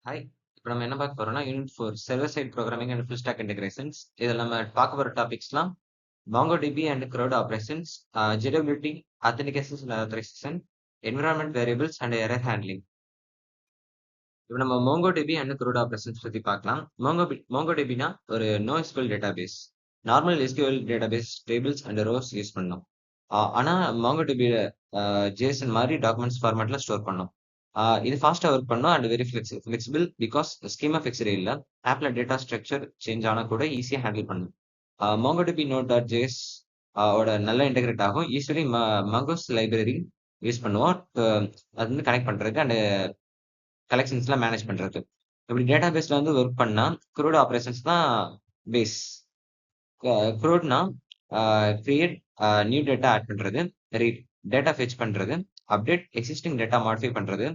Hi. இப்ப நம்ம என்ன பார்க்க போறோம்னா, unit 4 server side programming and full stack integrations. இதுல நம்ம பார்க்க போற டாபிக்ஸ்லாம் MongoDB and CRUD operations, JWT, authentications and authorization, environment variables and error handling. இப்ப நம்ம MongoDB அண்ட் CRUD ஆப்பரேஷன்ஸ் பத்தி பார்க்கலாம். MongoDBனா ஒரு NoSQL database. Normal SQL database tables and rose use பண்ணோம். ஆனா MongoDB JSON மாதிரி டாக்குமெண்ட்ஸ் ஃபார்மேட்ல ஸ்டோர் பண்ணோம். இது ஃபாஸ்டா ஒர்க் பண்ணும் and very flexible because schema fixed இல்ல. ஆப்ல டேட்டா ஸ்ட்ரக்சர் சேஞ்ச் ஆனா கூட ஈஸியா ஹேண்டில் பண்ணும். MongoDB Node.js ஓட நல்லா இன்டெகிரேட் ஆகும். யூஸ்வலி மங்கோஸ் லைப்ரரி யூஸ் பண்ணுவோம். அது வந்து கனெக்ட் பண்றதுக்கு அண்ட் கலெக்ஷன்ஸ்லாம் மேனேஜ் பண்றதுக்கு. இப்படி டேட்டாபேஸ்ல வந்து ஒர்க் பண்ணா CRUD ஆப்பரேஷன்ஸ் தான் பேஸ். CRUDனா கிரியேட் நியூ டேட்டா ஆட் பண்றது, ரீட் டேட்டா ஃபெச் பண்றது, அப்டேட் எக்ஸிஸ்டிங் டேட்டா மாடிஃபை பண்றது,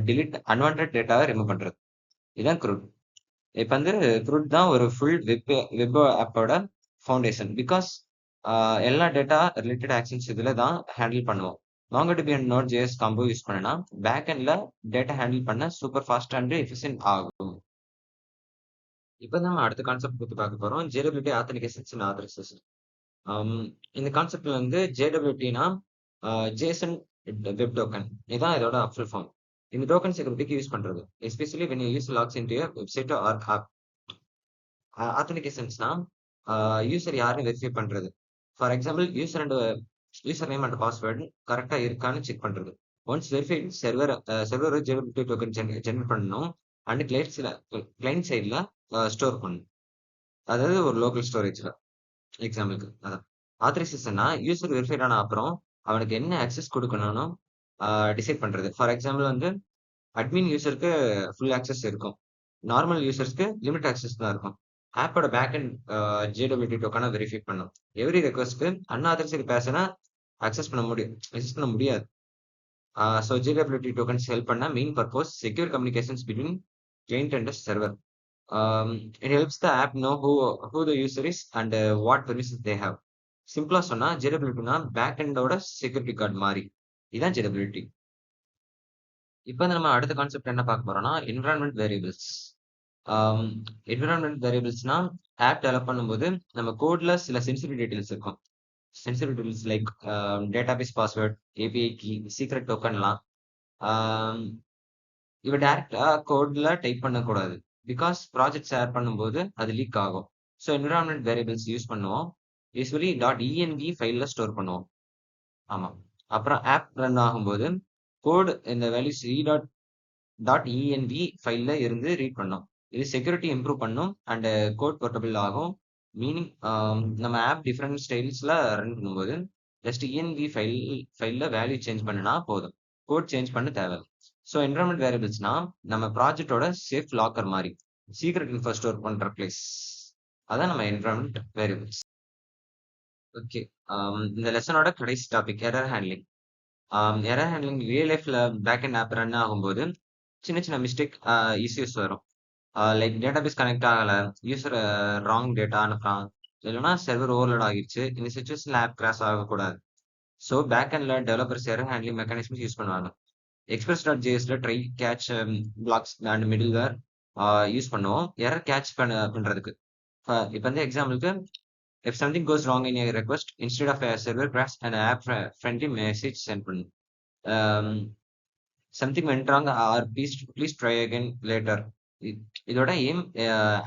delete unwanted டேட்டாவை ரிமூவ் பண்றது. இதுதான் CRUD. இப்ப வந்து CRUD தான் ஒரு ஃபுல் வெப் ஆப்போட ஃபவுண்டேஷன். பிகாஸ் எல்லா டேட்டா ரிலேட்டட் ஆக்ஷன்ஸ் இதுல தான் ஹேண்டில் பண்ணுவோம். MongoDB அண்ட் Node.js காம்போ யூஸ் பண்ணனா பேக் எண்ட்ல டேட்டா ஹேண்டில் பண்ண சூப்பர் ஃபாஸ்ட் அண்ட் எஃபிஷியன்ட் ஆகும். இப்ப நம்ம அடுத்த கான்செப்ட் பத்தி பார்க்க போறோம். JWT authentications and authorization. இந்த கான்செப்ட்ல வந்து JWTனா ஜேசன் வெப் டோக்கன். இதான் இதோட ஃபுல் ஃபார்ம். இந்த டோக்கன் செக்யூரிட்டிக்கு யூஸ் பண்றது. Especially when you use logs into a website or app. ஆத்தென்டிகேஷன்ஸ்னா யூசர் யாருன்னு வெரிஃபை பண்றது. For example user name and password கரெக்டா இருக்கான்னு செக் பண்றது. Once verified server JWT token generate பண்ணணும் அண்ட் கிளைண்ட் சைட்ல ஸ்டோர் பண்ணணும். அதாவது ஒரு லோக்கல் ஸ்டோரேஜ்ல. எக்ஸாம்பிளுக்கு அதான். ஆத்தரைசேஷன்னா யூசர் வெரிஃபைட் ஆன அப்புறம் அவனுக்கு என்ன ஆக்சஸ் கொடுக்கணும்னு டிசைட் பண்றது. ஃபார் எக்ஸாம்பிள் வந்து அட்மின் யூசருக்கு ஃபுல் ஆக்சஸ் இருக்கும். நார்மல் யூசர்ஸ்க்கு லிமிட் ஆக்சஸ் தான் இருக்கும். ஆப்போட பேக் அண்ட் JWT டோக்கனை வெரிஃபை பண்ணும். எவ்ரி ரெக்வஸ்ட்க்கு அன்ஆத்தரைஸ்டு பேர்சனை அக்சஸ் பண்ண முடியாது. ஸோ JWT டோக்கன்ஸ் ஹெல்ப் பண்ண main purpose secure communications between client and server. It helps the app know who the user is and what permissions they have. சிம்பிளா சொன்னா JWTனா back எண்டோட security guard மாதிரி. இதான் JWT. இப்போ நம்ம அடுத்த கான்செப்ட் என்ன பார்க்க போறோம்னா என்விரான்மென்ட் வேரியபிள்ஸ். என்விரான்மென்ட் வேரியபிள்ஸ்னா ஆப் டெவலப் பண்ணும்போது நம்ம கோட்ல சில சென்சிட்டிவ் டீடைல்ஸ் இருக்கும். Sensitive details like database password, API key, secret டோக்கன்லாம் இவ டைரக்டா கோட்ல டைப் பண்ணக்கூடாது. பிகாஸ் ப்ராஜெக்ட் ஷேர் பண்ணும்போது அது லீக் ஆகும். ஸோ என்விரான்மென்ட் வேரியபிள்ஸ் யூஸ் பண்ணுவோம். யூஸ்வலி .env ஃபைல்ல ஸ்டோர் பண்ணுவோம். ஆமா. அப்புறம் ஆப் ரன் ஆகும்போது கோட் இந்த வேல்யூஸ் .env ஃபைல்ல இருந்து ரீட் பண்ணும். இது செக்யூரிட்டி இம்ப்ரூவ் பண்ணும் அண்ட் கோட் போர்ட்டபிள் ஆகும். மீனிங் நம்ம ஆப் டிஃப்ரெண்ட் ஸ்டைல்ஸ்ல ரன் பண்ணும்போது ஜஸ்ட் env ஃபைல்ல வேல்யூ சேஞ்ச் பண்ணினா போதும். கோட் சேஞ்ச் பண்ண தேவை. ஸோ என்விரான்மென்ட் வேரியபிள்ஸ்னா நம்ம ப்ராஜெக்டோட சேஃப் லாக்கர் மாதிரி. சீக்ரெட் இன்ஃபோ ஸ்டோர் பண்ற பிளேஸ். அதான் நம்ம என்விரான்மென்ட் வேரியபிள்ஸ். ஓகே. இந்த லெசனோட கடைசி topic error handling. Error handling real லைஃப்ல பேக் அண்ட் ஆப் ரன் ஆகும்போது சின்ன சின்ன மிஸ்டேக் இஷ்யூஸ் வரும். லைக் டேட்டாபேஸ் கனெக்ட் ஆகல, யூசர் ராங் டேட்டா அனுப்புறான், இல்லைன்னா சர்வர் ஓவர்லோட் ஆகிடுச்சு. இந்த சுச்சுவேஷன்ல ஆப் கிராஷ் ஆகக்கூடாது. ஸோ பேக் அண்ட்ல developers error handling mechanisms use பண்ணுவாங்க. Express.js try catch blocks and middleware use பண்ணுவோம் எரர் கேட்ச் பண்றதுக்கு. இப்போ வந்து எக்ஸாம்பிளுக்கு if something goes wrong in a request, instead of a server crash an app friendly message send பண்ணும். something went wrong or please try again later. இதோட aim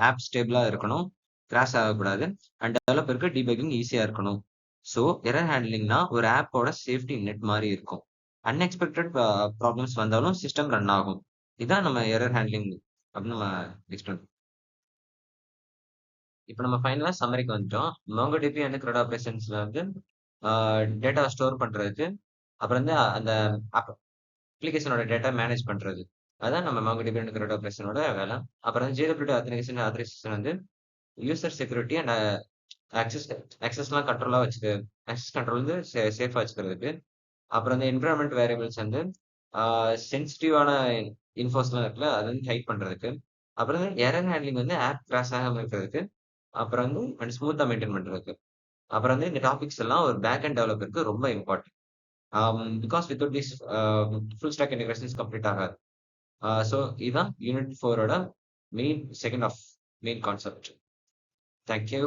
app ஸ்டேபிளா இருக்கணும், crash ஆகக்கூடாது and டெவலப்பருக்கு debugging ஈஸியா இருக்கணும். ஸோ எரர் ஹேண்ட்லிங்னா ஒரு ஆப்போட safety net மாதிரி இருக்கும். அன்எக்ஸ்பெக்டட் ப்ராப்ளம்ஸ் வந்தாலும் சிஸ்டம் ரன் ஆகும். இதான் நம்ம எரர் ஹேண்ட்லிங் அப்படின்னு நம்ம எக்ஸ்பிளைன். இப்போ நம்ம ஃபைனலா சம்மரிக்கு வந்துட்டோம். MongoDB அண்ட் CRUD ஆப்பரேஷன்ஸ்ல வந்து டேட்டா ஸ்டோர் பண்றதுக்கு, அப்புறம் வந்து அந்த அப்ளிகேஷனோட டேட்டா மேனேஜ் பண்றது. அதான் நம்ம MongoDB அண்ட் CRUD ஆப்பரேஷனோட வேலை. அப்புறம் வந்து JWT ஆத்தரைசேஷன் வந்து யூசர் செக்யூரிட்டி அண்ட் ஆக்சஸ்லாம் கண்ட்ரோலா வச்சுக்க, ஆக்சஸ் கண்ட்ரோல் வந்து சேஃபா வச்சுக்கிறதுக்கு. அப்புறம் இந்த என்விரான்மென்ட் வேரியபிள்ஸ் வந்து சென்சிட்டிவான இன்ஃபோஸ்லாம் இருக்குல்ல, அது வந்து ஹைட் பண்றதுக்கு. அப்புறம் வந்து எரர் ஹேண்ட்லிங் வந்து ஆப் கிராஷ் ஆகாம இருக்கிறதுக்கு. அப்புறம் வந்து அண்ட் ஸ்மூத்தா மெயின்டைன் பண்றதுக்கு. அப்புறம் வந்து இந்த டாபிக்ஸ் எல்லாம் ஒரு பேக் அண்ட் டெவலப்பருக்கு ரொம்ப important. Because without this full stack integrations complete ஆகாது. ஸோ இதுதான் யூனிட் 4ஓட main second of main concept. Thank you.